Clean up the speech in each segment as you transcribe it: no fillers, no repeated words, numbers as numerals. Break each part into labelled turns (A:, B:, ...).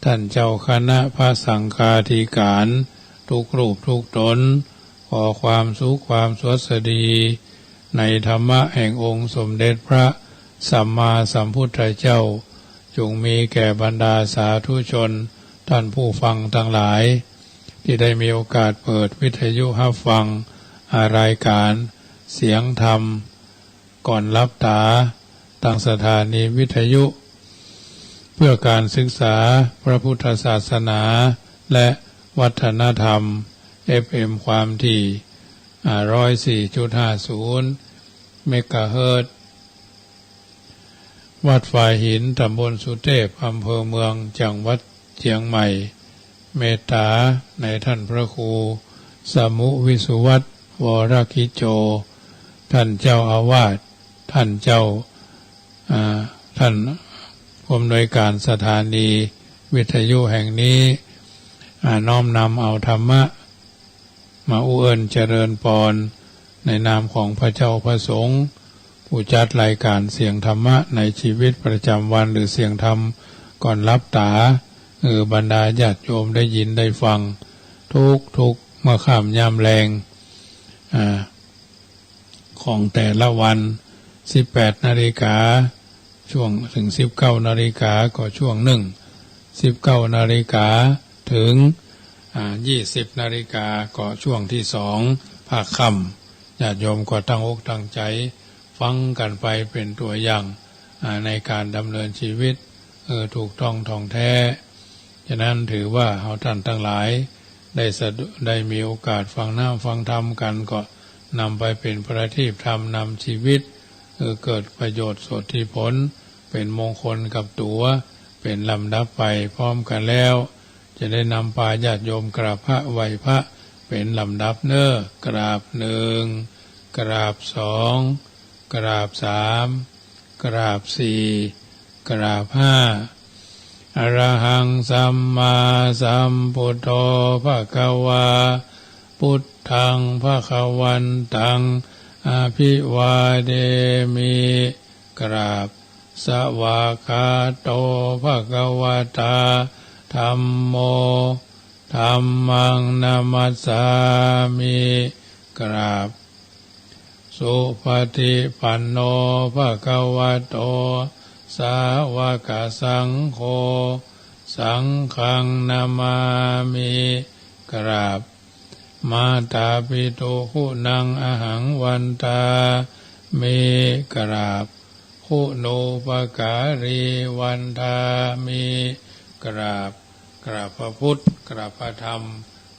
A: ท่านเจ้าคณะพระสังฆาธิการทุกรูปทุกตนขอความสุขความสวัสดีในธรรมะแห่งองค์สมเด็จพระสัมมาสัมพุทธเจ้าจงมีแก่บรรดาสาธุชนท่านผู้ฟังทั้งหลายที่ได้มีโอกาสเปิดวิทยุรับฟังรายการเสียงธรรมก่อนรับตาตั้งสถานีวิทยุเพื่อการศึกษาพระพุทธศาสนาและวัฒนธรรม FM ความถี่ 104.50 เมกะเฮิรตซ์วัดฝ่ายหินตำบลสุเทพอำเภอเมืองจังหวัดเชียงใหม่เมตตาในท่านพระครูสมุวิสุวัตรวรคิโจท่านเจ้าอาวาสท่านเจ้าท่านผู้อำนวยการสถานีวิทยุแห่งนี้น้อมนำเอาธรรมะมาอุเอิญเจริญพรในนามของพระเจ้าพระสงฆ์ผู้จัดรายการเสียงธรรมะในชีวิตประจำวันหรือเสียงธรรมก่อนรับตาบรรดาญาติโยมได้ยินได้ฟังทุกเมื่อค่ำยามแรงของแต่ละวัน18 นาฬิกาช่วงถึง19 นาฬิกาก็ช่วงหนึ่ง19 นาฬิกาถึง20 นาฬิกาก็ช่วงที่2ภาคค่ำญาติโยมก็ตั้งอกตั้งใจฟังกันไปเป็นตัวอย่างในการดำเนินชีวิตถูกต้องท่องแท้ฉะนั้นถือว่าเราท่านทั้งหลายได้มีโอกาสฟังฟังธรรมกันก็นำไปเป็นประทีปธรรมนำชีวิตเกิดประโยชน์สดที่ผลเป็นมงคลกับตัวเป็นลำดับไปพร้อมกันแล้วจะได้นำพาญาติโยมกราบพระไหว้พระเป็นลำดับกราบ1กราบ2กราบ3กราบ4กราบ5อรหังสัมมาสัมพุทโธภควาพุทธังภควันตังอภิวาเทมิกราบสวากขาโตภควตาธัมโมธัมมังนามัสสามิกราบสุปฏิปันโนภควโตสาวกสังโฆสังฆังนามามิกราบมาตาปิตุคุณังอหังวันตามิกราบคุณูปการีวันทามิกราบพระพุทธกราบพระธรรม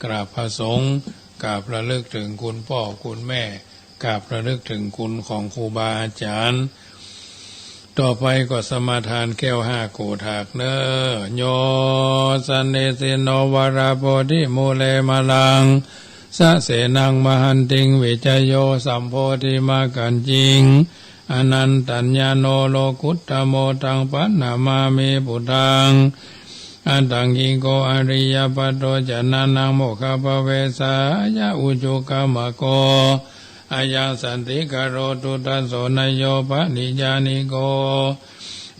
A: กราบพระสงฆ์กราบระลึกถึงคุณพ่อคุณแม่กราบระลึกถึงคุณของครูบาอาจารย์ต่อไปก็สมาทานแก้ว5โกฏากโยสันเนสิโนวราโพธิมูเลมลังสะเสนังมหันติงวิจโยสัมโพธิมากันจิงอนันตัญญาโนโลกุตตโมตังปันนามามิพุทธังอันตังกิโกอริยปัตโตจนานังโมคขภเวสายะอุจุกามโกอายังสันติกโรตุตัสโสนโยปนิจานิโก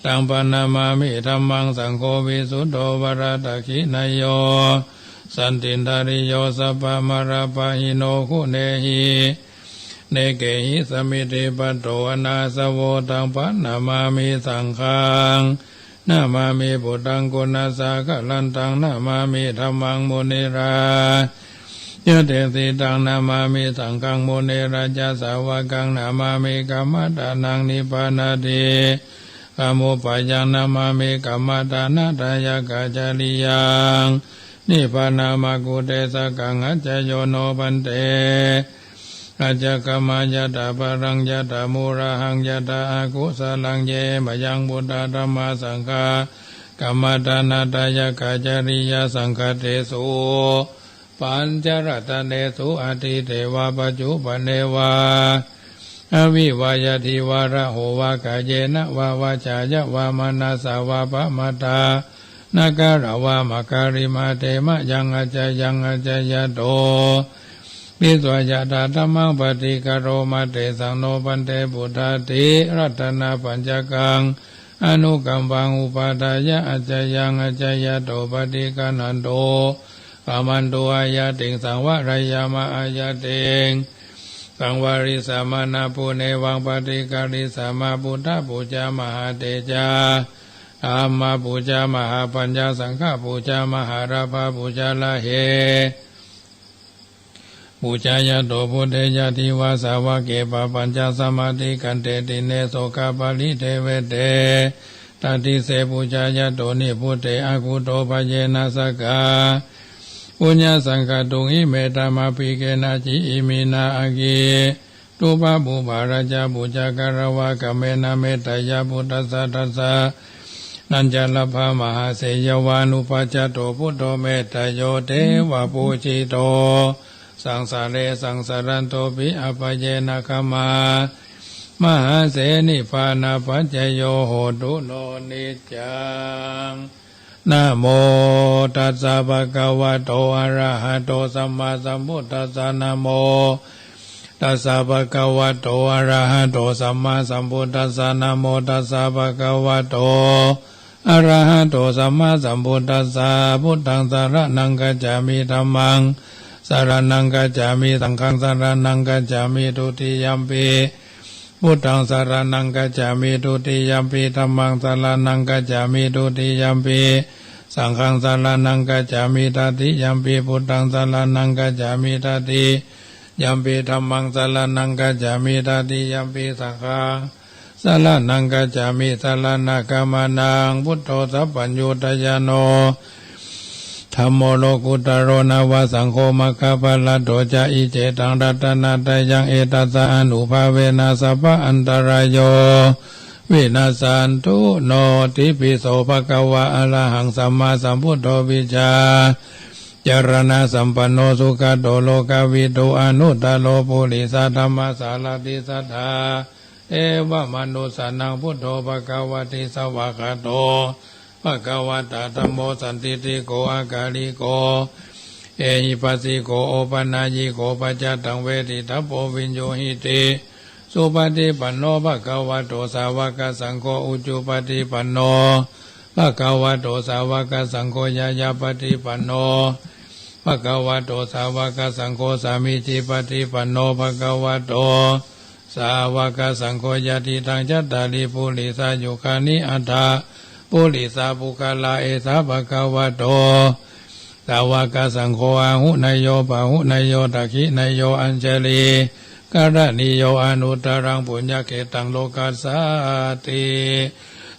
A: ตังปนามามิธัมมังสังโฆวิสุทโธวรตคินโยสันตินทาริโยสัพพมราปะหิโนคุเนหิเนเกหิสมิติปัตโตอนาสโวตังปนามามิสังฆังนามามิพุทธังกุณาสากลันตังนามามิธัมมังมุนิรายะเตสิตังนามามิสังฆังมุนิราจสาวกังนามามิกัมมตานังนิพพานาติกามุปยังนามามิกัมมตานาทายกาจาริยังนิพพานามากุเตสกังอัจจโยโนปันเตอาจกมายะตาปรังยะตามูระหังยะตาอากุสลังเยมยังบุตตาธรรมสังฆากัมมตานาทายกาจาริยสังฆเตสุปัญจรัตเนสุอติเทวาปัจจุปเนวาอวิวายทิวาระโหวากาเยนะวาวาจายะวามนาสาวาปะมตานาการาวามการิมาเตมะยังอาจยโตปิสวายาตาธรรมังปฏิกโรมาเตสังโนปันเตปุถาติรัตนาปัญจกัง อนุกัมปังอุปาทายะอัจจยังอัจจยโตปฏิกานันโตกามันโตอายะติงสังวรายามะอายะติงสังวาริสามานาปุเนวังปฏิการิสามาพุทธปูจามหาเตจาอามาปูจามหาปัญญาสังฆปูจามหาราภาปูจาละเหปูชายโตพุทธยะทิวาสาวะเกปปัญจสมาธิกันเตติเนโสกาปาลิเทเวเตตติเสปูชายโตนิพุทเตอากุโตภเยนะสกาปุญญสังฆตุงอิเมตามาปิเกนะจิอิมินาอากีตุปะปุบาราจาปุจากรวะกเมนะเมตยาพุทธัสสะตัสสะนันจลภามหาเสยวานุปัจจโตพุทโธเมตโยเทวะปูจิโตสังสาเรสังสารันโตปิอปเยนะคมามหาเสนิพานาปัจจโยโหตุโนนิจังนะโมตัสสะภะคะวะโตอะระหะโตสัมมาสัมพุทธัสสะนะโมตัสสะภะคะวะโตอะระหะโตสัมมาสัมพุทธัสสะนะโมตัสสะภะคะวะโตอะระหะโตสัมมาสัมพุทธัสสะพุทธังสรณังกัจฉามิธัมมังสรณังกัจฉามิสังฆังสรณังกัจฉามิทุติยัมปิพุทธังสรณังกัจฉามิทุติยัมปิธัมมังสรณังกัจฉามิทุติยัมปิสังฆังสรณังกัจฉามิตติยัมปิพุทธังสรณังกัจฉามิตติยัมปิธัมมังสรณังกัจฉามิตติยัมปิสังฆังสรณังกัจฉามิสรณกัมมานังพุทโธสัพพัญญูตยโนธัมโมโลกุตโรนาวาสังโฆมัคคะปะละโตจาอิเจตังรัตนาตยังเอตัสสะอนุภาเวนะสัพพะอันตรายโยวินาสันตุโนติปิโสภะคะวะอะระหังสัมมาสัมพุทโธวิชาจารณะสัมปันโนสุขโตโลกวิทูอนุตตโลปุริสธรรมสารติสัทธาเอวะมนุสสานังพุทโธภะคะวะติสวากขาโตภะคะวะตะธัมโมสันติติโกอากาลิโกเอหิปัสสิโกโอปนายิโกปัจจตังเวทิทัพโพวิญโยหิติสุปฏิปันโนภะคะวะโตสาวกสังโฆอุจุปฏิปันโนภะคะวะโตสาวกสังโฆยายาปฏิปันโนภะคะวะโตสาวกสังโฆสามิจิปฏิปันโนภะคะวะโตสาวกสังโฆยะติตังจัตตาริปุริสายุคานิอัฏฐาปุริสาปุคลาเอสาภะคะวะโตสาวกสังโฆอาหุนายโยปะหุนายโยตักขินายโยอัญเจลีการณิโยอนุตรังปุญญเกตังโลกัสสาติ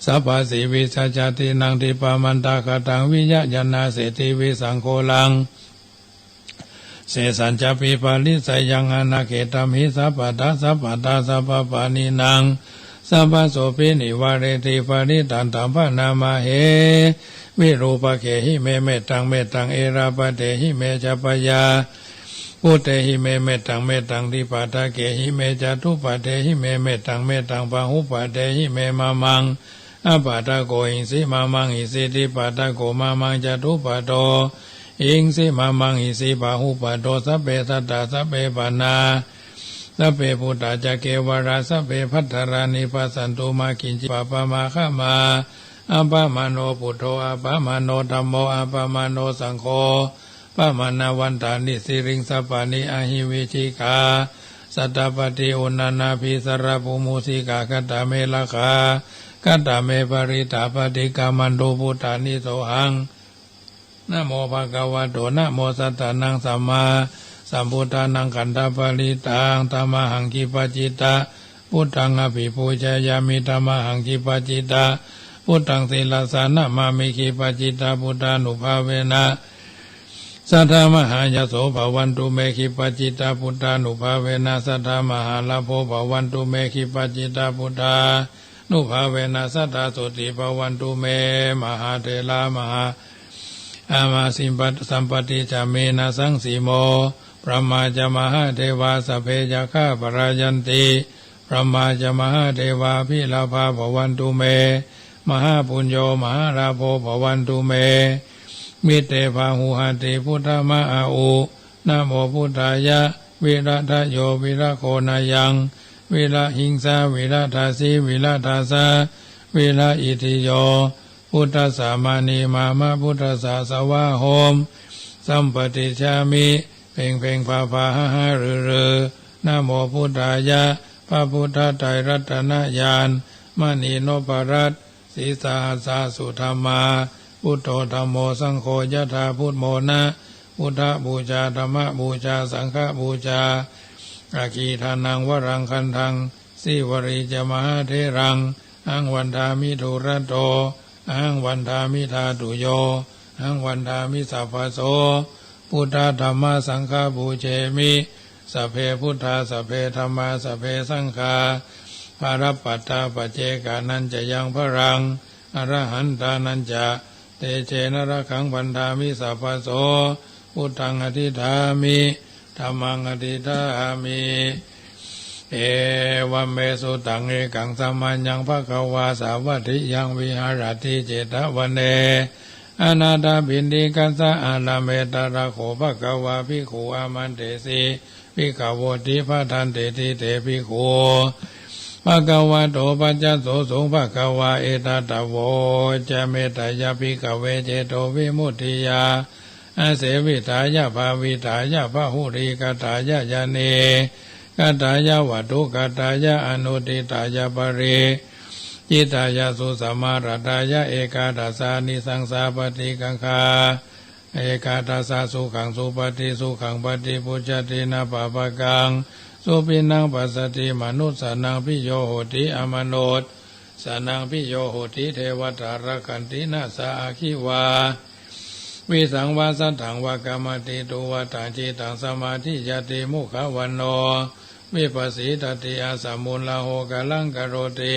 A: สัพพสิวิสัจจตินังทิปามันตาคตังวิญญาณเสติวิสังโฆลังเสสัญจปิปาลิสยังอนาเขตัมหิสัพพะสัพพะสัพพะปานินังสัพพโสภินิวาเรติปาริตันตัมปนามาเหวิรูปเขหิเมเมตังเมตังเอราปเตหิเมจัปยาพุทเตหิเมเมตังเมตังทิปาตะเกหิเมจตุปเตหิเมเมตังเมตังปะหุปเตหิเมมามังอปาตะโกหิสิมามังหิสิทิปาตะโกมามังจตุปโตอิงสิมามังหิสิปะหุปโตสัพเพสัตตาสัพเพปานาสัพเพพุทธาจะเกวราสัพเพพัทธารานิปัสสันตุมากินจิปปะมาฆมาอัปปมาโนพุทโธอัปปมาโนธัมโมอัปปมาโนสังโฆปะมานาวันตานิสิริงสัปปานิอหิวิชิกาสัตตปฏิอุณานาภิสระภูมุสิกาคตเมลคาคตเมปริตาปฏิกามันโดพุทธานิโสหังนะโมภะคะวะโตนะโมสัตตานังสัมมาสัมพุทธานังขันธปริตังธัมมหังคิปจิตาพุทธังอภิปูชยามิธัมมหังคิปจิตาพุทธังศีลสานะมามิคิปจิตาพุทธานุภาเวนะสัทธามหายโสภวันตุเมขิปจิตาพุทธานุภาเวนะสัทธามหาลาโภภวันตุเมขิปจิตาพุทธานุภาเวนะสัทธาโสติภวันตุเมมหาเทลามหาอามาสิมปัตสัมปติจาเมนะสังสีโมพระมาจมหาเทวาสเพยาคาปรายันติพระมาจมหาเทวาพิลาภาภวันตุเมมหาปุญโญมหาราโภภวันตุเมมิเตภาหุหติพุทธมะอาอุนะโมพุทธายะวิรัตโยวิระโคนายังวิระหิงสาวิรัตาสีวิรัตาสา วิลาอิติโยพุทธสามานีมามะพุทธสาสวะโหมสัมปติชามิเพ่งเพ่งพาพาหะหะรือนะโมพุทธายะพระพุทธไตรรัตนญาณมณีโนปรัตสีสาสาสุธรรมาพุทโธธัมโมสังโฆยะถาพุทโมนะพุทธบูชาธรรมบูชาสังฆบูชาอาคีทานังวรังคันทังสิวริจมหาเทรังอังวันทามิทุระโตอังวันทามิธาตุโยอังวันทามิสัพพโสพุทธธรรมสังฆบูเชมิสัพเพพุทธาสัพเพธรรมาสัพเพสังฆาภารปัตตาปัจเจกานันจะยังพรังอรหันตานันจะเตเชนระขังวันทามิสัพพโสพุทธังอธิธามิธัมมังอธิธามิเอวัมเมสุตังเอกังสัมมัญญังภควาสาวัตถิยังวิหารติเจตวันเนอนาถบินดิกัสสะอาลาเมตระโขภควาภิกขุอามันเตสีภิกขโวติภะทันเตติเตภิกขุภควาโตปัจจโสสงภควาเอตตะโวจะเมตยาภิกขเวเจโตวิมุตติยาอาเสวิตายะภาวิตายะพหุริกตายะยะเนกตายะวัตถุกตายะอนุติตายะปริจิตายะสุสมารัตายะเอกาทัสสานิสังสาปฏิกังคาเอกาทัสสาสุขังสุปฏิสุขังปฏิปุจจตินาปะปะกังสุปินังปัสสติมนุสสานังพิโยโหติอมโนตสานังพิโยโหติเทวตาระคันตินาสาอาคิวาวิสังวาสันถังวากรรมติตุวัฏังจิตังสมาธิยติมุขวันโนวิปัสสิตติอาสมุลลาโหกะลังกโรติ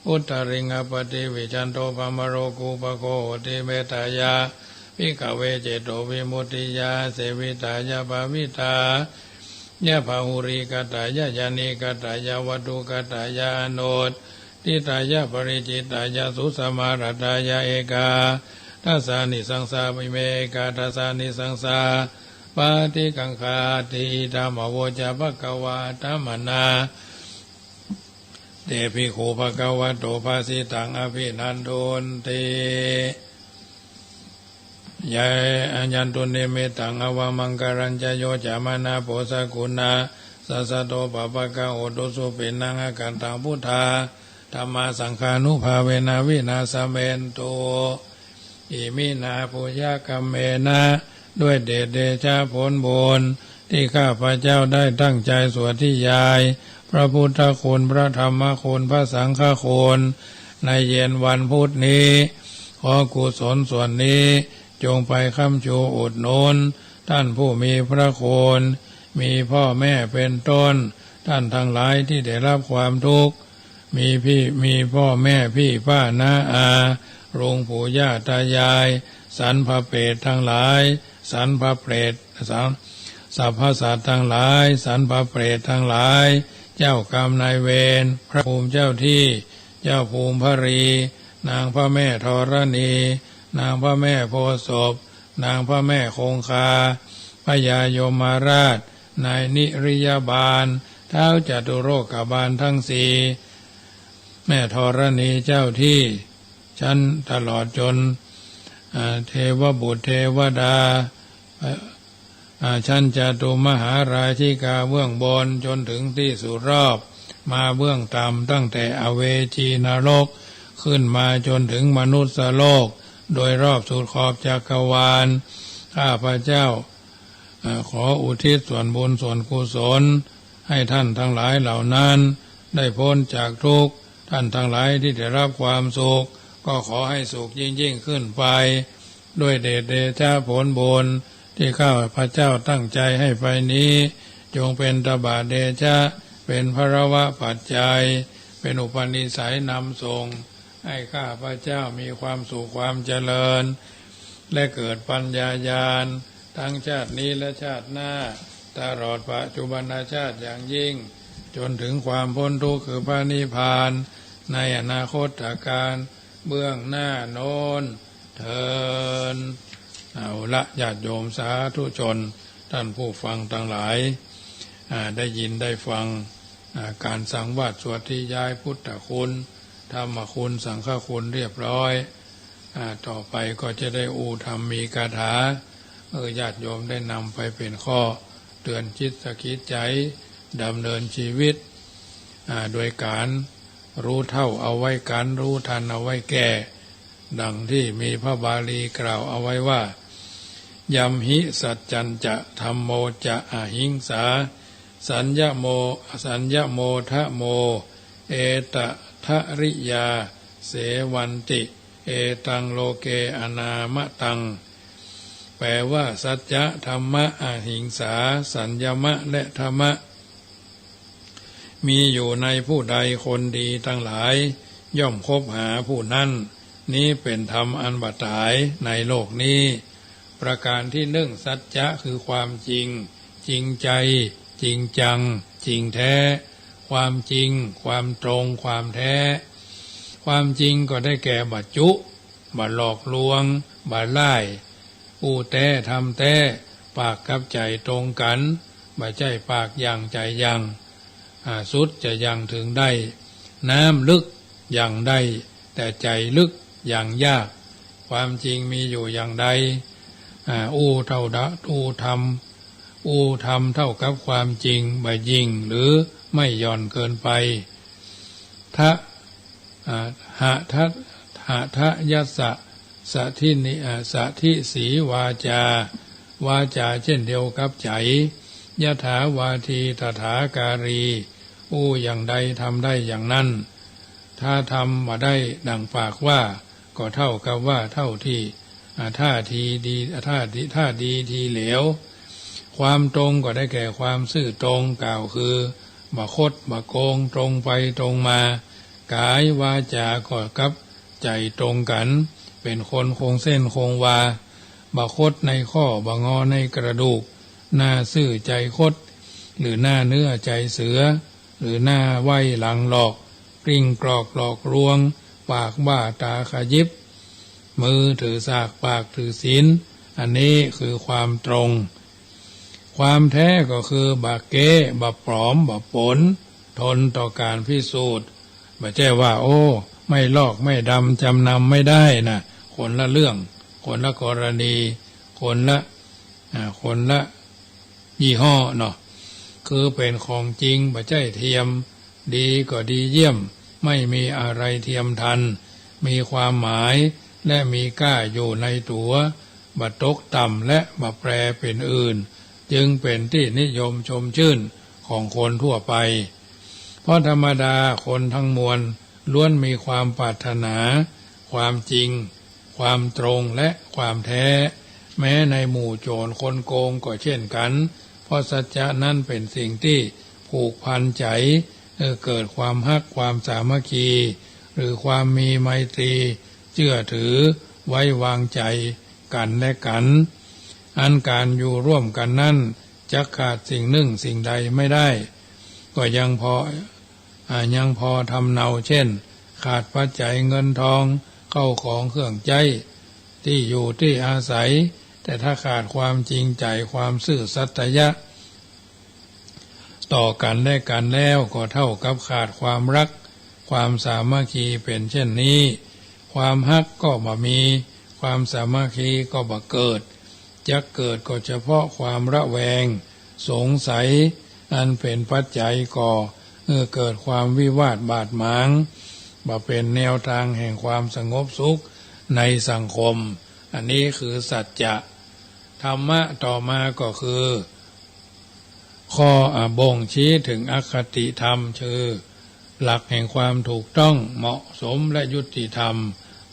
A: อุตตริงอปติวิจันโตปมโรกุปโคโหติเมตายาภิกขเวเจโตวิมุตติยาเสวิตายาภาวิตายะภาหุริกตายะยานิกตายะวัตถุกตายะอนุตติตายะปริจิตายะสุสมารัตายะเอกาทัสสานิสังสาวิเมกาทัสสานิสังสาปาติกังคาติธรรมโวจาภควาธรรมนาเตภิกขุภควโตภาสิตังอภินันโดนติยะอัญญันตุเนเมตังอวามังการัญจโยจามนาโพสกุณาสัสสะโตปะปะกะโอตุสุปินังอกันตังพุทธาธัมมาสังฆานุภาเวนะวินาสเมนโตอิมินาปุญญกรรมเมนะด้วยเดชเดชะผลบุญที่ข้าพเจ้าได้ตั้งใจสวดที่ยายพระพุทธคุณพระธรรมคุณพระสังฆคุณในเย็นวันพุธนี้ขอกุศลส่วนนี้จงไปค้ำชูอุดหนุนท่านผู้มีพระคุณมีพ่อแม่เป็นต้นท่านทั้งหลายที่ได้รับความทุกข์มีพ่อแม่พี่ป้าน้าอาลุงปู่ย่าตายายสรรพเปรตทั้งหลายสรรพเปรตสัพพสัตว์ทั้งหลายสรรพเปรตทั้งหลายเจ้ากรรมนายเวรพระภูมิเจ้าที่เจ้าภูมิพรีนางพระแม่ธรณีนางพระแม่โพธิ์ศพนางพระแม่คงคาพญายมราชนายนิริยบาลท้าวจตุโลกบาลทั้งสี่แม่ธรณีเจ้าที่ชั้นตลอดจนเทวบุตรเทวดาชั้นจตุมหาราชิกาเบื้องบนจนถึงที่สุดรอบมาเบื้องต่ำตั้งแต่อเวจีนรกขึ้นมาจนถึงมนุษย์โลกโดยรอบสุดขอบจักรวาลข้าพเจ้าขออุทิศส่วนบุญส่วนกุศลให้ท่านทั้งหลายเหล่านั้นได้พ้นจากทุกข์ท่านทั้งหลายที่ได้รับความสุขก็ขอให้สุขยิ่งขึ้นไปด้วยเดชเดชะผลบุญที่ข้าพเจ้าตั้งใจให้ไปนี้จงเป็นตบะเดชะเป็นภรวะปัจจัยเป็นอุปนิสัยนำส่งให้ข้าพเจ้ามีความสุขความเจริญและเกิดปัญญาญาณทั้งชาตินี้และชาติหน้าตลอดปัจจุบันชาติอย่างยิ่งจนถึงความพ้นทุกข์คือพระนิพพานในอนาคตการเบื้องหน้าโน้นเถิดเอาละญาติโยมสาธุชนท่านผู้ฟังทั้งหลายได้ยินได้ฟังการสังวาสสวดที่ย้ายพุทธคุณ ธรรมคุณสังฆคุณเรียบร้อยต่อไปก็จะได้อูธรรมมีคาถาญาติโยมได้นำไปเป็นข้อเตือนจิตสะกิดใจดำเนินชีวิตโดยการรู้เท่าเอาไว้กันรู้ทันเอาไว้แก่ดังที่มีพระบาลีกล่าวเอาไว้ว่ายัมหิสัจจัญจะธัมโมจะอหิงสาสัญญโมทะโมเอตทะริยาเสวันติเอตังโลเกอนามะตังแปลว่าสัจจะธรรมะอหิงสาสัญญมะและธรรมะมีอยู่ในผู้ใดคนดีทั้งหลายย่อมคบหาผู้นั้นนี้เป็นธรรมอันบัดตายในโลกนี้ประการที่หนึ่งสัจจะคือความจริงจริงใจจริงจังจริงแท้ความจริงความตรงความแท้ความจริงก็ได้แก่บัจจุบัดหลอกลวงบัดไล่อู้แท้ทำแท้ปากกับใจตรงกันบัดใจปากอย่างใจยังสุดจะยังถึงได้น้ำลึกอย่างใดแต่ใจลึกอย่างยากความจริงมีอยู่อย่างใดอู้เท่าดะอู้ทำเท่ากับความจริงบ่ยิ่งหรือไม่หย่อนเกินไปหะยัสสะสะทินิสะทิสีวาจเช่นเดียวกับใจยถาวาทีตถาการีอู้อย่างใดทำได้อย่างนั้นถ้าทำมาได้ดังปากว่าก็เท่ากับว่าเท่าที่ท่าทีดีท่าดีทีเหลวความตรงก็ได้แก่ความซื่อตรงกล่าวคือบ่คดบ่โกงตรงไปตรงมากายวาจาก็กับใจตรงกันเป็นคนคงเส้นคงวาบ่คดในข้อบ่งอในกระดูกหน้าซื่อใจคดหรือหน้าเนื้อใจเสือหรือหน้าไว้หลังหลอกกลิ้งกรอกหลอกลวงปากบ้าตาขยิบมือถือสากปากถือศีลอันนี้คือความตรงความแท้ก็คือบะเก้บะปลอมบะปนทนต่อการพิสูจน์ไม่ใช่ว่าโอ้ไม่ลอกไม่ดำจำนำไม่ได้นะคนละเรื่องคนละกรณีคนละยี่ห้อเนาะคือเป็นของจริงไม่ใช่เทียมดีก็ดีเยี่ยมไม่มีอะไรเทียมทันมีความหมายและมีก้าอยู่ในตัวบัดตกต่ำและบัดแปรเป็นอื่นจึงเป็นที่นิยมชมชื่นของคนทั่วไปเพราะธรรมดาคนทั้งมวลล้วนมีความปรารถนาความจริงความตรงและความแท้แม้ในหมู่โจรคนโกงก็เช่นกันเพราะสัจจะนั้นเป็นสิ่งที่ผูกพันใจเกิดความฮักความสามัคคีหรือความมีไมตรีเชื่อถือไว้วางใจกันและกันอันการอยู่ร่วมกันนั้นจะขาดสิ่งหนึ่งสิ่งใดไม่ได้ก็ยังพอทำเนาเช่นขาดปัจจัยเงินทองเข้าของเครื่องใจที่อยู่ที่อาศัยแต่ถ้าขาดความจริงใจความซื่อสัตยะต่อกันและกันแล้วก็เท่ากับขาดความรักความสามัคคีเป็นเช่นนี้ความฮักก็บ่มีความสามัคคีก็บ่เกิดจะเกิดก็เฉพาะความระแวงสงสัยอันเป็นปัจจัยก่อเกิดความวิวาทบาดหมางบ่เป็นแนวทางแห่งความสงบสุขในสังคมอันนี้คือสัจจะธรรมะต่อมาก็คือข้อบ่งชี้ถึงอคติธรรมคือหลักแห่งความถูกต้องเหมาะสมและยุติธรรม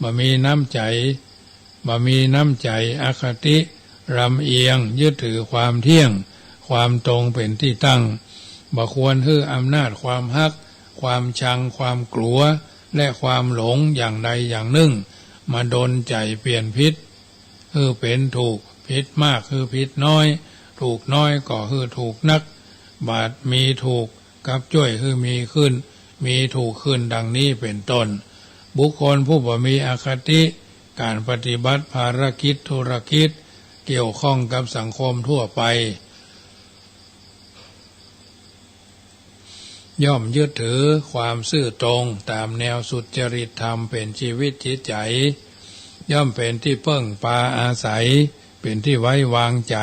A: บ่มีน้ำใจอคติรำเอียงยึดถือความเที่ยงความตรงเป็นที่ตั้งบ่ควรให้อำนาจความฮักความชังความกลัวและความหลงอย่างใดอย่างหนึ่งมาดลใจเปลี่ยนพิษเป็นถูกพิษมากคือพิษน้อยถูกน้อยก็คือถูกนักบาดมีถูกกับจ้วยคือมีขึ้นมีถูกขึ้นดังนี้เป็นต้นบุคคลผู้บ่มีอคติการปฏิบัติภารกิจธุรกิจเกี่ยวข้องกับสังคมทั่วไป ย่อมยึดถือความซื่อตรงตามแนวสุจริตธรรมเป็นชีวิตจิตใจย่อมเป็นที่เพิ่งพาอาศัยเป็นที่ไว้วางใจ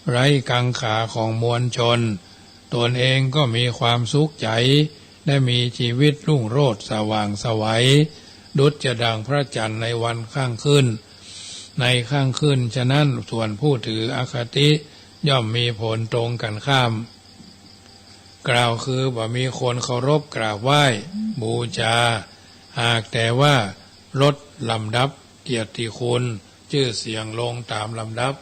A: ไร้กังขาของมวลชนตนเองก็มีความสุขใจได้มีชีวิตรุ่งโรจน์สว่างไสวดุจจะดังพระจันทร์ในวันข้างขึ้นในข้างขึ้นฉะนั้นส่วนผู้ถืออคติย่อมมีผลตรงกันข้ามกล่าวคือว่ามีคนเคารพกราบไหว้บูชาหากแต่ว่าลดลำดับเกียรติคุณชื่อเสียงลงตามลำดับ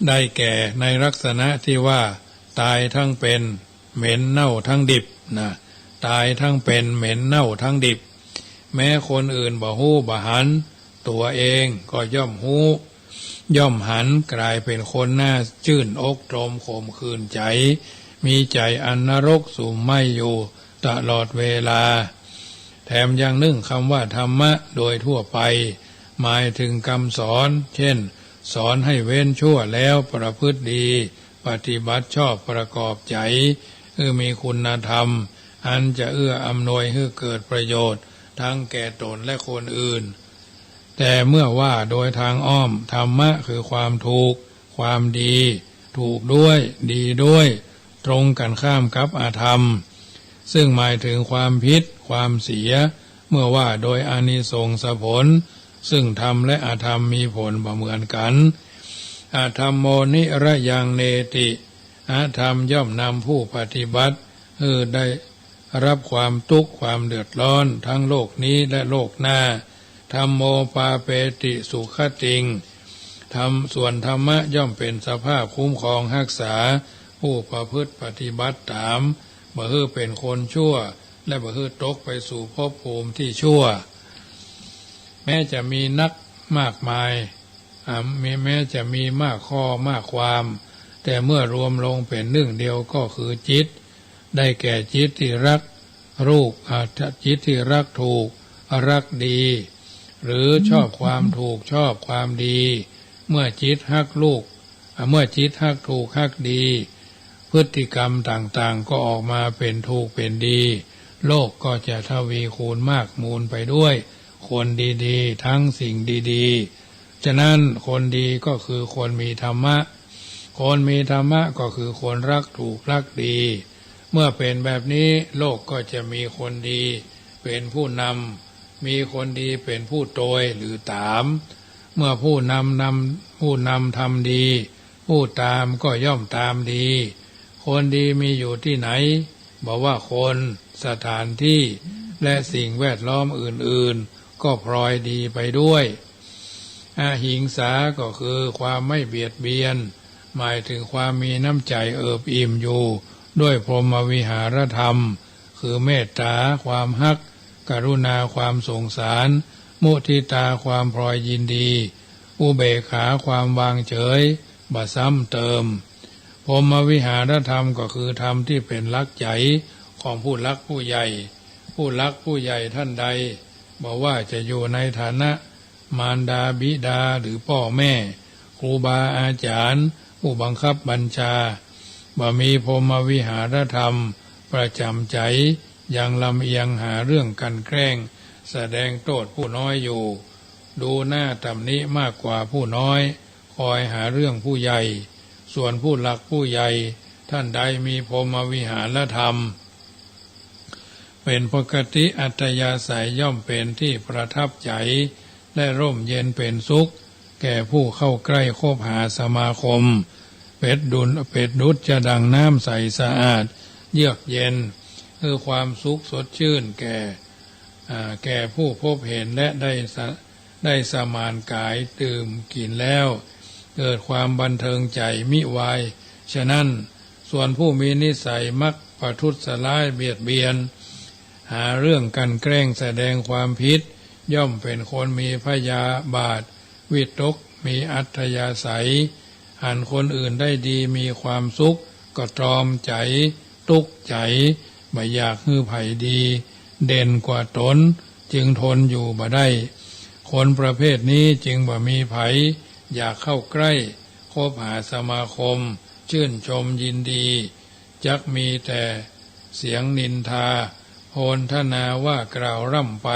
A: ได้แก่ในลักษณะที่ว่าตายทั้งเป็นเหม็นเน่าทั้งดิบนะตายทั้งเป็นเหม็นเน่าทั้งดิบแม้คนอื่นบ่ฮู้บ่หันตัวเองก็ย่อมฮู้ย่อมหันกลายเป็นคนหน้าชื่นอกตรมขมขื่นใจมีใจอันนรกสุ่มไม่อยู่ตลอดเวลาแถมยังนึ่งคำว่าธรรมะโดยทั่วไปหมายถึงคำสอนเช่นสอนให้เว้นชั่วแล้วประพฤติดีปฏิบัติชอบประกอบใจมีคุณธรรมอันจะเอื้ออำนวยให้เกิดประโยชน์ทั้งแก่ตนและคนอื่นแต่เมื่อว่าโดยทางอ้อมธรรมะคือความถูกความดีถูกด้วยดีด้วยตรงกันข้ามกับอธรรมซึ่งหมายถึงความผิดความเสียเมื่อว่าโดยอานิสงส์ผลซึ่งธรรมและอธรรมมีผลบ่เหมือนกันอธรรมโมนิระยังเนติอธรรมย่อมนำผู้ปฏิบัติได้รับความทุกข์ความเดือดร้อนทั้งโลกนี้และโลกหน้าธัมโมปาเปติสุขติงส่วนธรรมะย่อมเป็นสภาพคุ้มครองรักษาผู้ประพฤติปฏิบัติตามบ่ฮื้อเป็นคนชั่วและบ่ฮื้อตกไปสู่ภพภูมิที่ชั่วแม้จะมีนักมากมายแม้จะมีมากข้อมากความแต่เมื่อรวมลงเป็นหนึ่งเดียวก็คือจิตได้แก่จิตที่รักรูปจิตที่รักถูกรักดีหรือชอบความถูกชอบความดีเมื่อจิตฮักลูกเมื่อจิตฮักถูกฮักดีพฤติกรรมต่างๆก็ออกมาเป็นถูกเป็นดีโลกก็จะทวีคูณมากมูลไปด้วยคนดีๆทั้งสิ่งดีๆฉะนั้นคนดีก็คือคนมีธรรมะคนมีธรรมะก็คือคนรักถูกรักดีเมื่อเป็นแบบนี้โลกก็จะมีคนดีเป็นผู้นำมีคนดีเป็นผู้โตยหรือตามเมื่อผู้นำทำดีผู้ตามก็ย่อมตามดีคนดีมีอยู่ที่ไหนบอกว่าคนสถานที่และสิ่งแวดล้อมอื่นๆก็พลอยดีไปด้วยอหิงสาก็คือความไม่เบียดเบียนหมายถึงความมีน้ำใจเอิบอิ่มอยู่ด้วยพรหมวิหารธรรมคือเมตตาความฮักกรุณาความสงสารมุทิตาความพลอยยินดีอุเบกขาความวางเฉยบ่ซ้ำเติมพรหมวิหารธรรมก็คือธรรมที่เป็นหลักใจของผู้รักผู้ใหญ่ผู้รักผู้ใหญ่ท่านใดบอกว่าจะอยู่ในฐานะมารดาบิดาหรือพ่อแม่ครูบาอาจารย์ผู้บังคับบัญชาบ่มีพรหมวิหารธรรมประจำใจยังลำเอียงหาเรื่องกันแกล้งแสดงโทษผู้น้อยอยู่ดูหน้าตำหนิมากกว่าผู้น้อยคอยหาเรื่องผู้ใหญ่ส่วนผู้หลักผู้ใหญ่ท่านใดมีพรหมวิหารธรรมเป็นปกติอัตยาศัยย่อมเป็นที่ประทับใจและร่มเย็นเป็นสุขแก่ผู้เข้าใกล้คบหาสมาคมเป็ดดุจจะดังน้ำใสสะอาดเยือกเย็นคือความสุขสดชื่นแก่ผู้พบเห็นและได้สมานกายดื่มกินแล้วเกิดความบันเทิงใจมิวายฉะนั้นส่วนผู้มีนิสัยมักประทุษร้ายเบียดเบียนหาเรื่องกันแกล้งแสดงความผิดย่อมเป็นคนมีพยาบาทวิตกมีอัธยาศัยหันคนอื่นได้ดีมีความสุขก็ตรอมใจตุกใจไม่อยากฮื้อไผ่ดีเด่นกว่าตนจึงทนอยู่บ่ได้คนประเภทนี้จึงบ่มีไผอยากเข้าใกล้คบหาสมาคม ชื่นชมยินดีจักมีแต่เสียงนินทาโพลทนาว่ากล่าวร่ำไป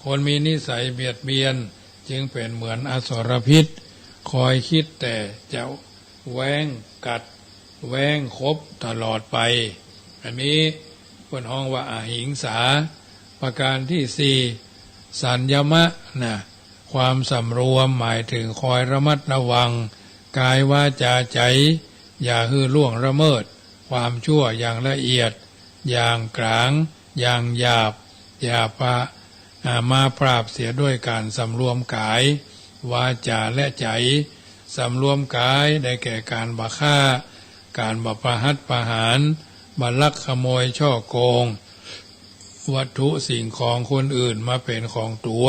A: คนมีนิสัยเบียดเบียนจึงเป็นเหมือนอสรพิษคอยคิดแต่จะแว้งกัดแว้งคบตลอดไปอันนี้คนห้องว่าอหิงสาประการที่สี่สัญญมะนะความสำรวมหมายถึงคอยระมัดระวังกายวาจาใจอย่าฮือล่วงละเมิดความชั่วอย่างละเอียดอย่างกลางอย่างหยาบอย่ามาปราบเสียด้วยการสำรวมกายวาจาและใจสำรวมกายได้แก่การบฆ่าการบประหัตประหารบัลักขโมยช่อโกงวัตถุสิ่งของคนอื่นมาเป็นของตัว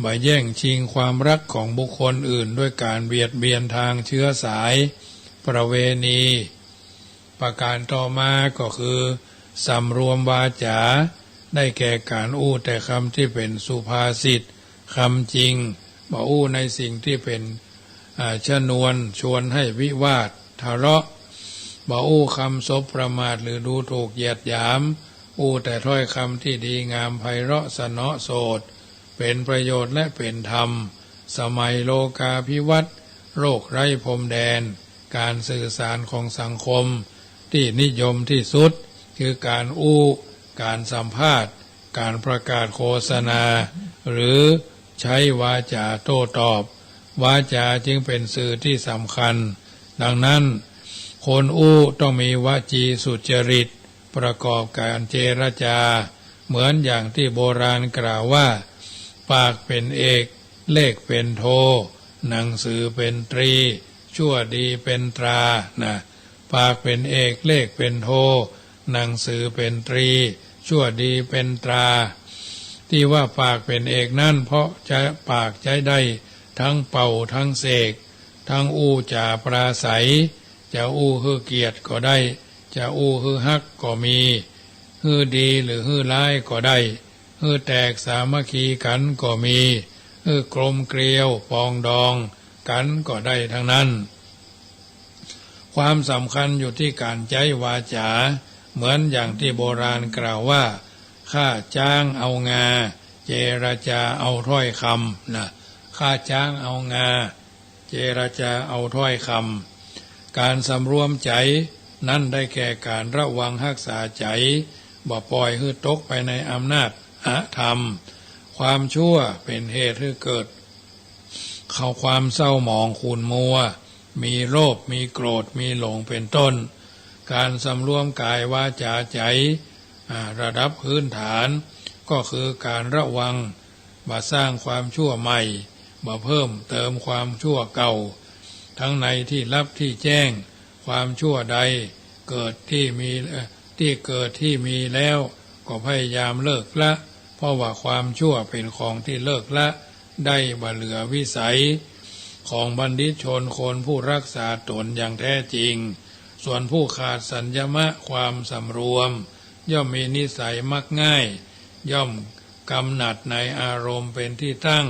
A: บ่แย่งชิงความรักของบุคคลอื่นด้วยการเบียดเบียนทางเชื้อสายประเวณีประการต่อมาก็คือสำรวมวาจาได้แก่การอู้แต่คำที่เป็นสุภาษิตคำจริงบ่อู้ในสิ่งที่เป็นชนวนชวนให้วิวาททะเลาะบ่อู้คำศพประมาทหรือดูถูกเหยียดหยามอู้แต่ถ้อยคำที่ดีงามไพเราะสนอโสดเป็นประโยชน์และเป็นธรรมสมัยโลกาภิวัตน์โรคไร้พรมแดนการสื่อสารของสังคมที่นิยมที่สุดคือการอู้การสัมภาษณ์การประกาศโฆษณาหรือใช้วาจาโต้ตอบวาจาจึงเป็นสื่อที่สำคัญดังนั้นคนอู้ต้องมีวจีสุจริตประกอบการเจรจาเหมือนอย่างที่โบราณกล่าวว่าปากเป็นเอกเลขเป็นโทหนังสือเป็นตรีชั่วดีเป็นตรานะปากเป็นเอกเลขเป็นโทหนังสือเป็นตรีชั่วดีเป็นตราที่ว่าปากเป็นเอกนั่นเพราะจะปากใช้ได้ทั้งเป่าทั้งเสกทั้งอู้จ่าปราศัยจะอู้ฮือเกียรติก็ได้จะอู้ฮือฮักก็มีฮือดีหรือฮือร้ายก็ได้ฮือแตกสามัคคีกันก็มีฮือกลมเกลียวปองดองกันก็ได้ทั้งนั้นความสำคัญอยู่ที่การใช้วาจาเหมือนอย่างที่โบราณกล่าวว่าค่าจ้างเอางาเจรจาเอาถ้อยคำนะค่าจ้างเอางาเจรจาเอาถ้อยคำการสำรวมใจนั่นได้แก่การระวังรักษาใจบ่ปล่อยให้ตกไปในอำนาจอธรรมความชั่วเป็นเหตุให้เกิดเข้าความเศร้าหมองขุ่นมัวมีโลภมีโกรธมีหลงเป็นต้นการสำรวมกายวาจาใจระดับพื้นฐานก็คือการระวังบ่สร้างความชั่วใหม่บ่เพิ่มเติมความชั่วเก่าทั้งในที่ลับที่แจ้งความชั่วใดเกิดที่มีแล้วก็พยายามเลิกละเพราะว่าความชั่วเป็นของที่เลิกละได้บ่เหลือวิสัยของบัณฑิตชนคนผู้รักษาตนอย่างแท้จริงส่วนผู้ขาดสัญญมะความสำรวมย่อมมีนิสัยมักง่ายย่อมกำหนัดในอารมณ์เป็นที่ตั้ง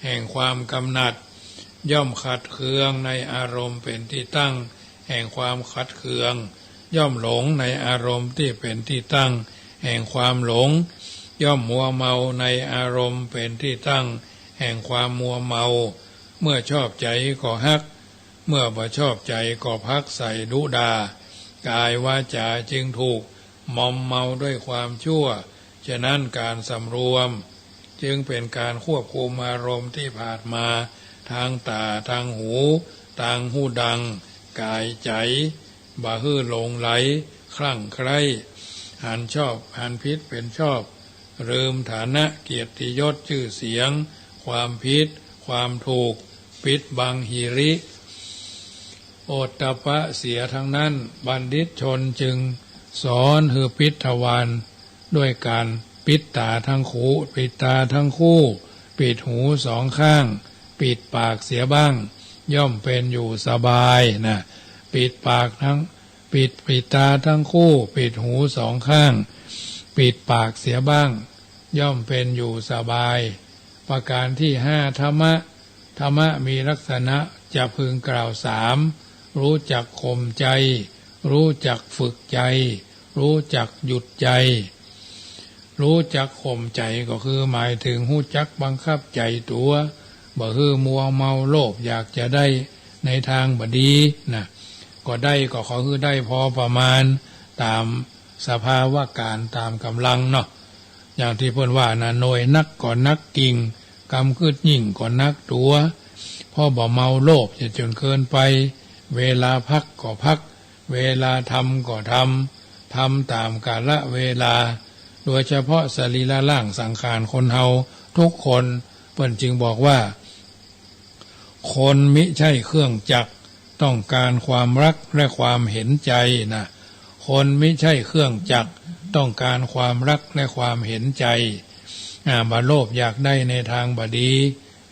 A: แห่งความกำหนัดย่อมขัดเคืองในอารมณ์เป็นที่ตั้งแห่งความขัดเคืองย่อมหลงในอารมณ์ที่เป็นที่ตั้งแห่งความหลงย่อมมัวเมาในอารมณ์เป็นที่ตั้งแห่งความมัวเมาเมื่อชอบใจก็ฮักเมื่อบ่ชอบใจก็พักใส่ดุดากายวาจาจึงถูกมอมเมาด้วยความชั่วฉะนั้นการสำรวมจึงเป็นการควบคุมอารมณ์ที่ผ่านมาทางตาทางหูทางหูดังกายใจบ่ฮื้อหลงไหลคลั่งไคล้หันชอบหันพิษเป็นชอบลืมฐานะเกียรติยศชื่อเสียงความผิดความถูกปิดบังหิริโอตตัปปะเสียทั้งนั้นบัณฑิตชนจึงสอนคือปิดทวารด้วยการปิดตาทั้งคู่ปิดตาทั้งคู่ปิดหูสองข้างปิดปากเสียบ้างย่อมเป็นอยู่สบายนะปิดปากทั้งปิดตาทั้งคู่ปิดหูสองข้างปิดปากเสียบ้างย่อมเป็นอยู่สบายประการที่ห้าธรรมะ ธรรมะมีลักษณะจะพึงกล่าว3รู้จักข่มใจรู้จักฝึกใจรู้จักหยุดใจรู้จักข่มใจก็คือหมายถึงรู้จักบังคับใจตัวบ่คือมัวเมาโลภอยากจะได้ในทางบดีนะก็ได้ก็ขอคือได้พอประมาณตามสภาวะการตามกำลังเนาะอย่างที่เพิ่นว่านะหน่วยนักก็นักกิ่งกำคืดยิ่งก็นักตัวพอบ่เมาโลภจะจนเกินไปเวลาพักก็พักเวลาทำก็ทำตามกาลเวลาโดยเฉพาะสรีระร่างสังขารคนเฮาทุกคนเพิ่นจึงบอกว่าคนมิใช่เครื่องจักรต้องการความรักและความเห็นใจนะคนมิใช่เครื่องจักรต้องการความรักและความเห็นใจบาโลภอยากได้ในทางบดี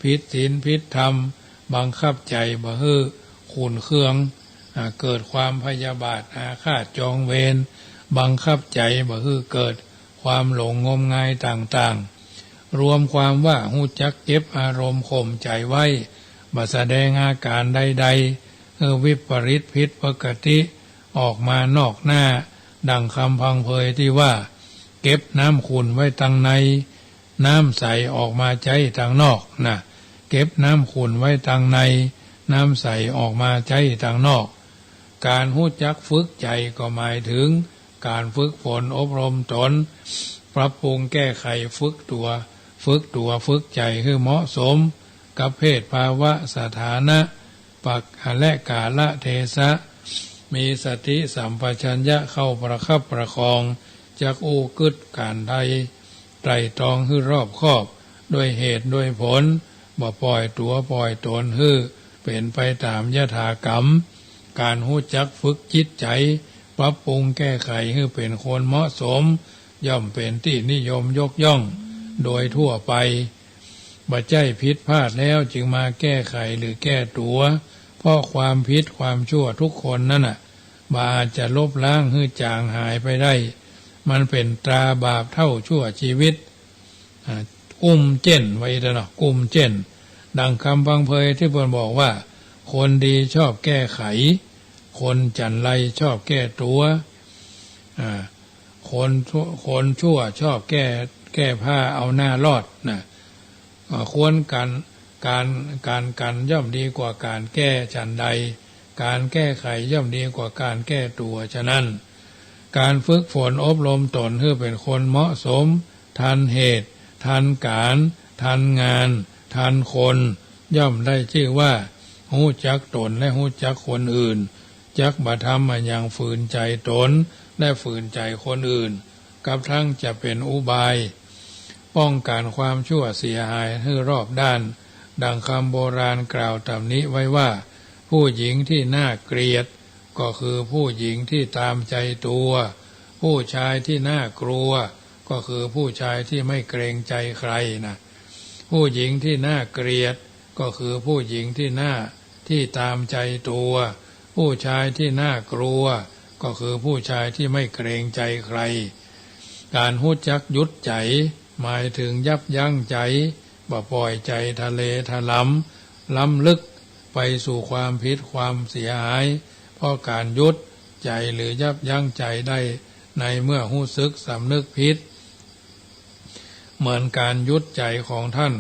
A: พิษศีลพิษธรรมบังคับใจบ่ฮื้อขุนเคืองเกิดความพยาบาทอาฆาตจองเวรบังคับใจบ่ฮื้อเกิดความหลงงมงายต่างๆรวมความว่าหู้จักเก็บอารมณ์ข่มใจไว้บ่แสดงอาการใดๆวิปริตผิดปกติออกมานอกหน้าดังคำพังเพยที่ว่าเก็บน้ำขุ่นไว้ทางในน้ำใสออกมาใจทางนอกนะเก็บน้ำขุ่นไว้ทางในน้ำใสออกมาใจทางนอกการหู้จักฝึกใจก็หมายถึงการฝึกฝนอบรมตนปรับปรุงแก้ไขฝึกใจให้เหมาะสมกับเพศภาวะสถานะปักและกาลเทศะมีสติสัมปชัญญะเข้าประคับประคองจักอู้กึดการใดไตรตรองให้รอบคอบด้วยเหตุด้วยผลบ่ปล่อยตัวปล่อยตนให้เป็นไปตามยถากรรมการหู้จักฝึกจิตใจปรับปรุงแก้ไขให้เป็นคนเหมาะสมย่อมเป็นที่นิยมยกย่องโดยทั่วไปบ่ใจผิดพลาดแล้วจึงมาแก้ไขหรือแก้ตัวเพราะความผิดความชั่วทุกคนนั่นน่ะบาจะลบล้างให้จางหายไปได้มันเป็นตราบาปเท่าชั่วชีวิตกุ้มเจนไว้แล้วเนาะกุ้มเจนดังคำพังเพยที่เพิ่นบอกว่าคนดีชอบแก้ไขคนจันไรชอบแก้ตัวคนชั่วชอบแก้ผ้าเอาหน้ารอดนะควรการย่อมดีกว่าการแก้ฉันใดการแก้ไขย่อมดีกว่าการแก้ตัวฉะนั้นการฝึกฝนอบรมตนให้เป็นคนเหมาะสมทันเหตุทันการทันงานทันคนย่อมได้ชื่อว่าหู้จักตนและหู้จักคนอื่นจักบ่ทำมันยังฝืนใจตนและฝืนใจคนอื่นกับทั้งจะเป็นอุบายป้องกันความชั่วเสียหายให้รอบด้านดังคำโบราณกล่าวตำนี้ไว้ว่าผู้หญิงที่น่าเกลียดก็คือผู้หญิงที่ตามใจตัวผู้ชายที่น่ากลัวก็คือผู้ชายที่ไม่เกรงใจใครนะผู้หญิงที่น่าเกลียดก็คือผู้หญิงที่ตามใจตัวผู้ชายที่น่ากลัวก็คือผู้ชายที่ไม่เกรงใจใครการหู้จักหยุดใจหมายถึงยับยั้งใจบ่ปล่อยใจทะเลทะล้ำลึกไปสู่ความผิดความเสียหายเพราะการหยุดใจหรือยับยั้งใจได้ในเมื่อรู้สึกสำนึกผิดเหมือนการหยุดใจของท่าน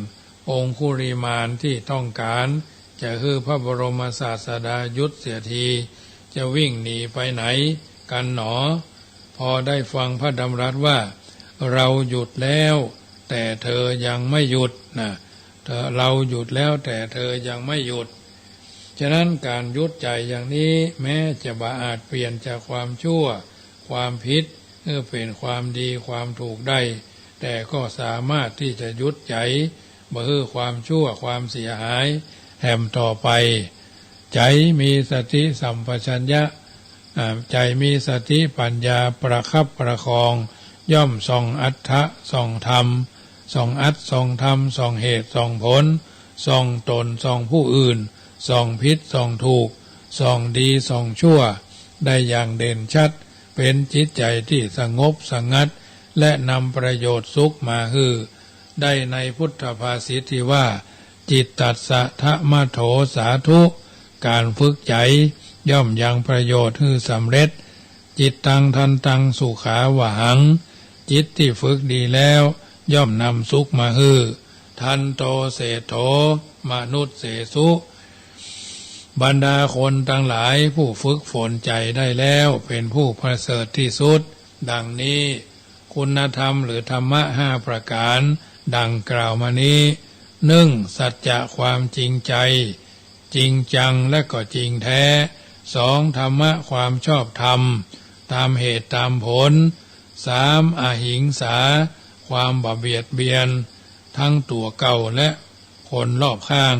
A: องคุลิมานที่ต้องการจะให้พระบรมศาสดาหยุดเสียทีจะวิ่งหนีไปไหนกันหนอพอได้ฟังพระดำรัสว่าเราหยุดแล้วแต่เธอยังไม่หยุดนะเราหยุดแล้วแต่เธอยังไม่หยุดฉะนั้นการหยุดใจอย่างนี้แม้จะบ่อาจเปลี่ยนจากความชั่วความผิดให้เป็นความดีความถูกได้แต่ก็สามารถที่จะหยุดใจบ่ให้ความชั่วความเสียหายแห่มต่อไปใจมีสติสัมปชัญญะใจมีสติปัญญาประคับประคองย่อมส่องอัตถะส่องธรรมส่องอัตส่องธรรมส่องเหตุส่องผลส่องตนส่องผู้อื่นส่องผิดส่องถูกส่องดีส่องชั่วได้อย่างเด่นชัดเป็นจิตใจที่สงบสงัดและนำประโยชน์สุขมาให้ได้ในพุทธภาษิตที่ว่า จิตตัสสะทะมะโถสาธุการฝึกใจย่อมยังประโยชน์ให้สำเร็จจิตตังทันตังสุขาวหังจิตที่ฝึกดีแล้วย่อมนำสุขมาฮือทันโตเศโธมนุษย์เสสุบรรดาคนทั้งหลายผู้ฝึกฝนใจได้แล้วเป็นผู้ประเสริฐที่สุดดังนี้คุณธรรมหรือธรรมะ5ประการดังกล่าวมานี้1. สัจจะความจริงใจจริงจังและก็จริงแท้ 2. ธรรมะความชอบธรรมตามเหตุตามผล 3. อหิงสาความบ่เบียดเบียนทั้งตัวเก่าและคนรอบข้าง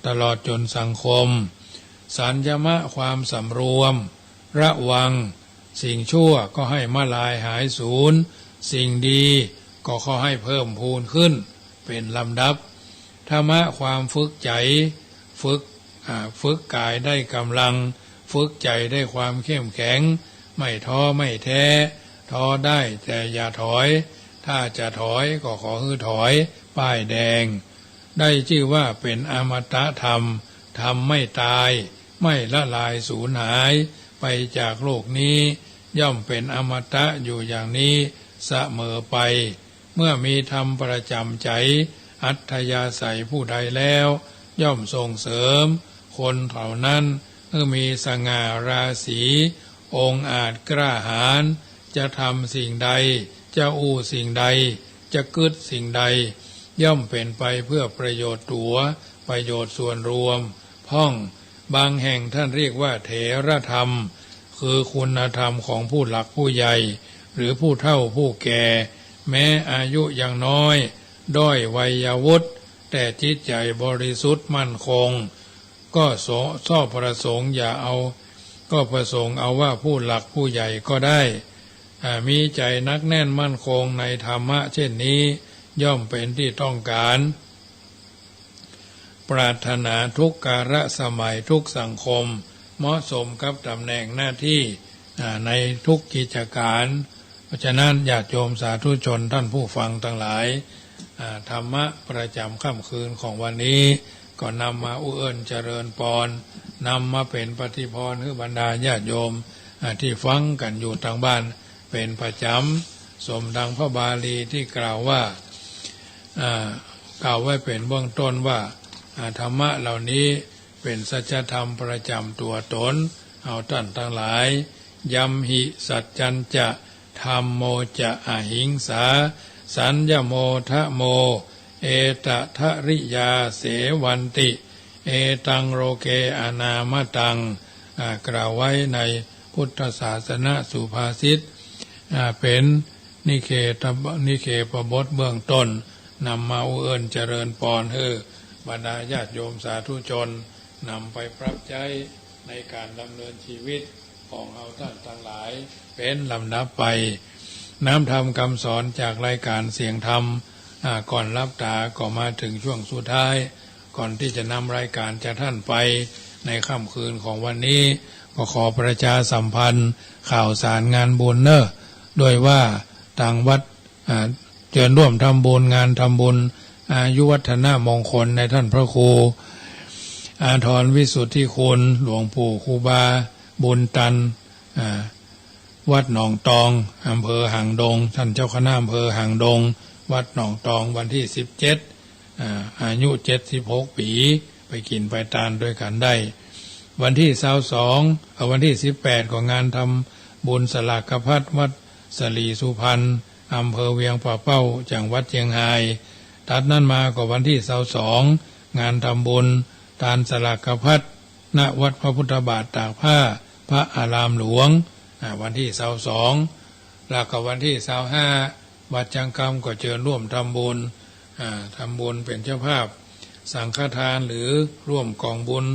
A: ตลอดจนสังคมสัญญมะความสำรวมระวังสิ่งชั่วก็ให้มาลายหายสูญสิ่งดีก็ขอให้เพิ่มพูนขึ้นเป็นลำดับธรรมะความฝึกใจฝึกกายได้กำลังฝึกใจได้ความเข้มแข็งไม่ท้อไม่แท้ท้อได้แต่อย่าถอยถ้าจะถอยก็ขอให้ถอยป้ายแดงได้ชื่อว่าเป็นอมตะธรรมธรรมไม่ตายไม่ละลายสูญหายไปจากโลกนี้ย่อมเป็นอมตะอยู่อย่างนี้เสมอไปเมื่อมีธรรมประจำใจอัธยาศัยผู้ใดแล้วย่อมส่งเสริมคนเหล่านั้นเมื่อมีสง่าราศีองค์อาจกล้าหาญจะทำสิ่งใดจะอู้สิ่งใดจะกึศสิ่งใดย่อมเป็นไปเพื่อประโยชน์ตัวประโยชน์ส่วนรวมพ่องบางแห่งท่านเรียกว่าเถรธรรมคือคุณธรรมของผู้หลักผู้ใหญ่หรือผู้เฒ่าผู้แก่แม้อายุยังน้อยด้อยวัยวุฒิแต่จิตใจบริสุทธิ์มั่นคงก็ชอบประสงค์อย่าเอาก็ประสงค์เอาว่าผู้หลักผู้ใหญ่ก็ได้มีใจนักแน่นมั่นคงในธรรมะเช่นนี้ย่อมเป็นที่ต้องการปรารถนาทุกกาลสมัยทุกสังคมเหมาะสมกับตำแหน่งหน้าที่ในทุกกิจการเพราะฉะนั้นญาติโยมสาธุชนท่านผู้ฟังทั้งหลายธรรมะประจำค่ำคืนของวันนี้ก็นำมาอุเอิญเจริญปอนนำมาเป็นปฏิพรให้บรรดาญาติโยมที่ฟังกันอยู่ทางบ้านเป็นประจำสมดังพระบาลีที่กล่าวว่ากล่าวไว้เป็นเบื้องต้นว่าธรรมะเหล่านี้เป็นสัจธรรมประจำตัวตนเอาท่านทั้งหลายยัมหิสัจจัญจะธรรมโมจะอหิงสาสัญญโมทะโมเอตทะริยาเสวันติเอตังโรเกอนามตังกล่าวไว้ในพุทธศาสนาสุภาษิตเป็นนิเคปบทเบื้องต้นนำมาอุเอิญเจริญปอนให้บรรดาญาติโยมสาธุชนนำไปปรับใช้ในการดำเนินชีวิตของเราท่านทั้งหลายเป็นลำดับไปน้ำธรรมคำสอนจากรายการเสียงธรรมก่อนรับตาก็มาถึงช่วงสุดท้ายก่อนที่จะนำรายการจากท่านไปในค่ำคืนของวันนี้ก็ขอประชาสัมพันธ์ข่าวสารงานบุญโดยว่าทางวัดเชิญร่วมทำบุญงานทำบุญอายุวัฒนมงคลในท่านพระครูอาทรวิสุทธิคุณหลวงปู่ครูบาบุญตันวัดหนองตองอำเภอหางดงท่านเจ้าคณะอำเภอหางดงวัดหนองตองวันที่17อายุ76ปีไปกินไปทานด้วยกันได้วันที่22วันที่18ก็งานทำบุญสลากพัดวัดสลีสุพรรณอำเภอเวียงป่าเป้าจังหวัดเชียงรายตัดนั้นมาก็วันที่22งานทำบุญทานสลากพัดณวัดพระพุทธบาทตากผ้าพระอารามหลวงวันที่22แล้วก็วันที่25วัดจังกรรมก็เชิญร่วมทำบุญเป็นเจ้าภาพสังฆทานหรือร่วมกองบุญ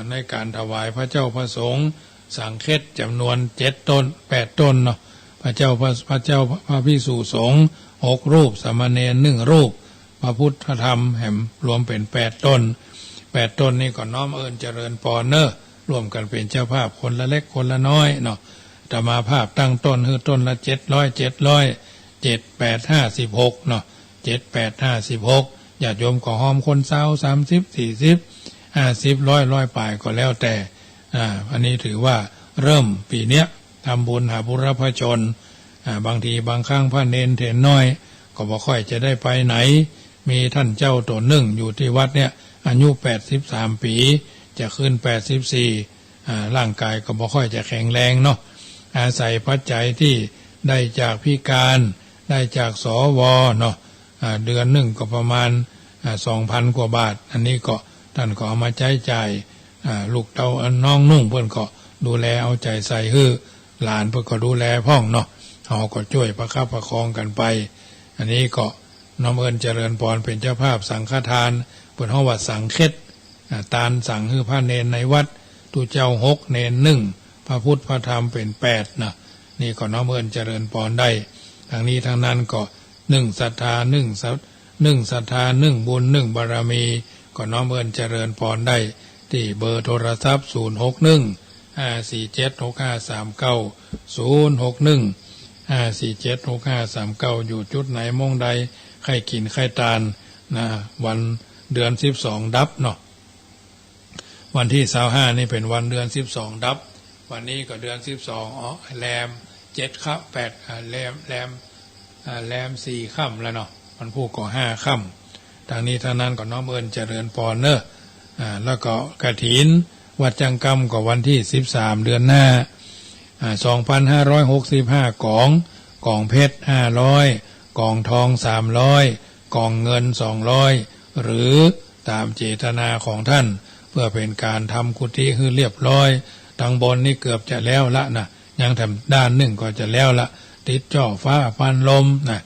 A: ในการถวายพระเจ้าพระสงฆ์สังฆเทศจำนวน7ต้น8ต้นเนาะพระเจ้าพระภิกษุสงฆ์6รูปสามเณร1รูปพระพุทธธรรมแห่มรวมเป็น8ต้น8ต้นนี้ก็น้อมเอิญเจริญปอนร่วมกันเป็นเจ้าภาพคนละเล็กคนละน้อยเนาะแต่มาภาพตั้งต้นคือต้นละ700 7 8 56เนาะ7 8 56 ญาติโยมก็หอมคน20 30 40 50 100ปลายก็แล้วแต่อันนี้ถือว่าเริ่มปีเนี้ยทำบุญหาบุรพชนบางทีบางครั้งพระเนนเถรน้อยก็บ่ค่อยจะได้ไปไหนมีท่านเจ้าตัวหนึ่งอยู่ที่วัดเนี่ยอายุ83 ปีจะขึ้น84ร่างกายก็บ่ค่อยจะแข็งแรงเนาะอาศัยปัจจัยที่ได้จากพิการได้จากสวเนาะเดือนหนึ่งก็ประมาณ2,000 กว่าบาทอันนี้ก็ท่านก็เอามาใช้จ่ายลูกเต้าน้องนุ่งเพิ่นก็ดูแลเอาใจใส่ฮื้อหลานเพิ่นก็ดูแลพ่องเนาะเฮาก็ช่วยประคับประคองกันไปอันนี้ก็น้อมเอิญเจริญพรเป็นเจ้าภาพสังฆทานเพิ่นเฮาว่าสังเข็ดตานสั่งฮื้อพระเนนในวัดตุเจ้า6เนน1พระพุทธพระธรรมเป็น8นะนี่ก็น้อมเอิญเจริญพรได้ทั้งนี้ทั้งนั้นก็1ศรัทธา1ศรัทธา1บุญ1บารมีก็น้อมเอิญเจริญพรได้ที่เบอร์โทรศัพท์061-547-6539 อยู่จุดไหนมองใดใครกินใครทานนะวันเดือน12ดับเนาะวันที่25นี่เป็นวันเดือน12ดับวันนี้ก็เดือน12แรม7ค่ำ8แรม4ค่ำแล้วเนาะวันพุธก็5ค่ำทางนี้ทางนั้นก็น้อมเอิญเจริญพรเนอะแล้วก็กฐินวัดจังกรรมก็วันที่13เดือนหน้า2,565กองเพชร500กองทอง300กองเงิน200หรือตามเจตนาของท่านเพื่อเป็นการทำกุฏิให้เรียบร้อยทางบนนี่เกือบจะแล้วละนะยังทำด้านหนึ่งก็จะแล้วละติดจ่อฟ้าพันลมนะ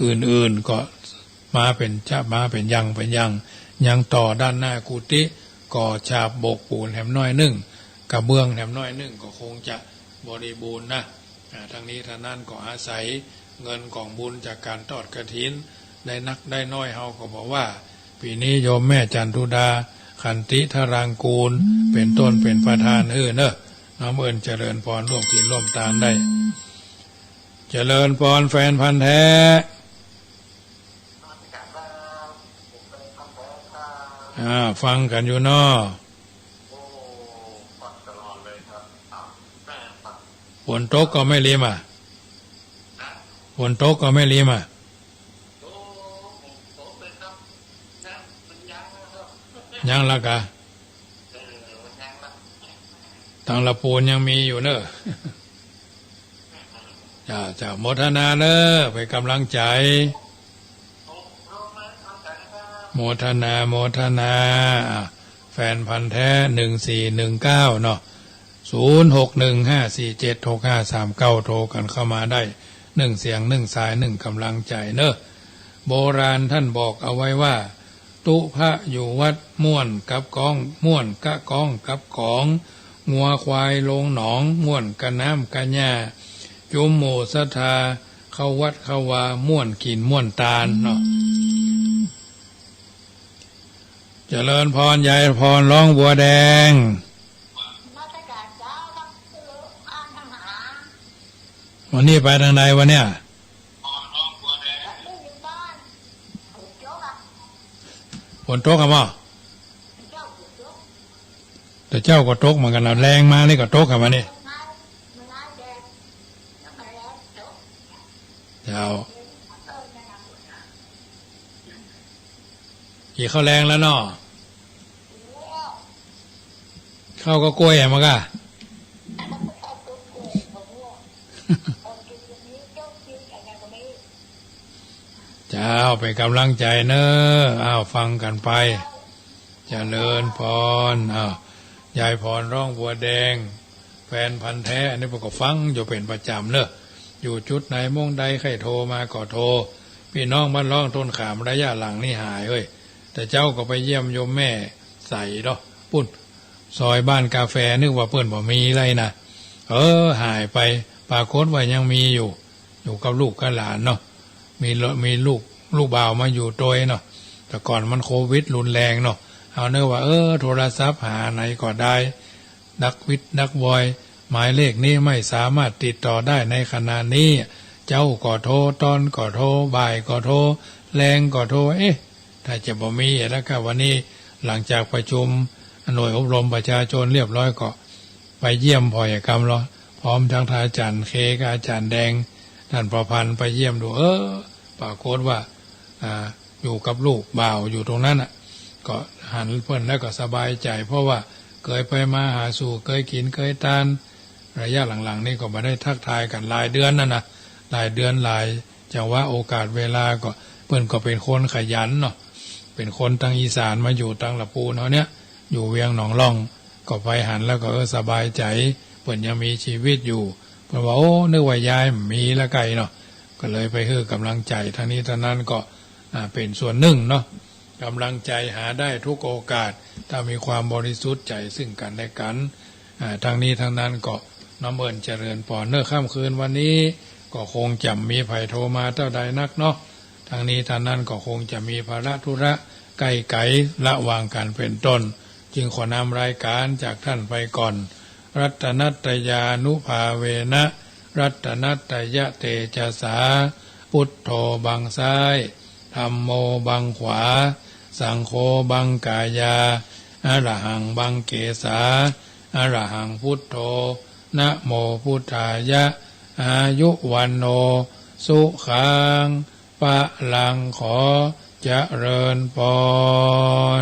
A: อื่นๆก็มาเป็นยังต่อด้านหน้ากุฏิก่อฉาบโบกปูนแหมน้อยกระเบื้องแหมน้อยก็คงจะบริบูรณ์นะทางนี้ทางนั้นก็อาศัยเงินของบุญจากการทอดกฐินได้นักได้น้อยเฮาก็บอกว่าปีนี้โยมแม่จันทุดาขันติธารางกูลเป็นต้นเป็นประธานเนอะน้อมเอิญเจริญพรร่วมกินร่วมทานได้เจริญพรแฟนพันธุ์แท้ฟังกันอยู่เนาะฝนตกก็ไม่รีมาฝนตกก็ไม่รีมายังละกะทางละปูนยังมีอยู่เนอะจะโมทนาเนอะไปกำลังใจโมทนาแฟนพันธุ์แท้1419เนาะ0615476539โทรกันเข้ามาได้1เสียง1สาย1กำลังใจเนอะโบราณท่านบอกเอาไว้ว่าตุพระอยู่วัดม่วนกับกองม่วนกะกองกับของงัวควายลงหนองม่วนกะน้ำกะหญ้าจุมโมศรัทธาเข้าวัดเข้าวาม่วนกินม่วนตาลเนาะเจริญพรยายพรร้องบัวแดงวันนี้ไปทางใดวะเนี่ยฝนตกกันมั้งแต่เจ้าก็ตกเหมือนกันเราแรงมานี่ก็ตกกันมานี่เจ้ากี่ข้าวแรงแล้วเนาะข้าวก็กล้วยมากะเจ้าไปกำลังใจเนอะฟังกันไปเจริญพรยายพรร้องบัวแดงแฟนพันธุ์แท้อันนี้ผมก็ฟังอยู่เป็นประจำเนอะอยู่จุดไหนม่วงใดใครโทรมาก็โทรพี่น้องบ้านร้องต้นขามระยะหลังนี่หายเว้ยแต่เจ้าก็ไปเยี่ยมโยมแม่ใส่เนาะปุ่นซอยบ้านกาแฟนึกว่าเพื่อนบ่มีไรนะหายไปปรากฏว่ายังมีอยู่กับลูกกับหลานเนาะมีลูกบ่าวมาอยู่โดยเนาะแต่ก่อนมันโควิดรุนแรงเนาะเอาเนื้อว่าโทรศัพท์หาไหนก็ได้นักบอยหมายเลขนี้ไม่สามารถติดต่อได้ในขณะนี้เจ้าก็โทรตอนก็โทรบ่ายก็โทรแรงก็โทร ถ้าจะบ่มีแล้วก็วันนี้หลังจากประชุมหน่วยอบรมประชาชนเรียบร้อยก็ไปเยี่ยมพ่อใหญ่กำลังพร้อมทั้งท่านอาจารย์เคกับอาจารย์แดงท่านประพันธ์ไปเยี่ยมดูปรากฏว่าอยู่กับลูกบ่าวอยู่ตรงนั้นก็หันเพื่อนแล้วก็สบายใจเพราะว่าเคยไปมาหาสู่เคยกินเคยทานระยะหลังๆนี่ก็มาได้ทักทายกันหลายเดือนนะหลายเดือนหลายจังว่าโอกาสเวลาก็เพื่อนก็เป็นคนขยันเนาะเป็นคนทางอีสานมาอยู่ทางละปูนเขาเนี้ยอยู่เวียงหนองล่องก็ไปหันแล้วก็สบายใจเพื่อนยังมีชีวิตอยู่เพราะว่านึกว่ายายมีละไกเนาะก็เลยไปให้กำลังใจทางนี้ทางนั้นก็เป็นส่วนหนึ่งเนาะกำลังใจหาได้ทุกโอกาสถ้ามีความบริสุทธิ์ใจซึ่งกันและกันทางนี้ทางนั้นก็น้ำเอิญเจริญปอนเนื้อค่ำคืนวันนี้ก็คงจะมีไผ่โทรมาเท่าใดนักเนาะทางนี้ทางนั้นก็คงจะมีภาระธุระไกลๆละวางกันเป็นต้นจึงขอนำรายการจากท่านไปก่อนรัตนัตยานุภาเวนะรัตนัตยะเตจาสาพุทโธบังซ้ายธัมโมบังขวาสังโฆบังกายาอะระหังบังเกสาอะระหังพุทโธนะโมพุทธายะอายุวันโนสุขังปะลังขอเจริญพ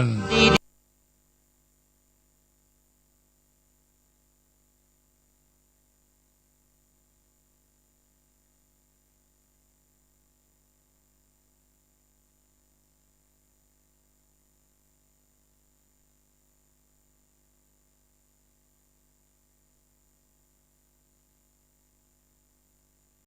A: ร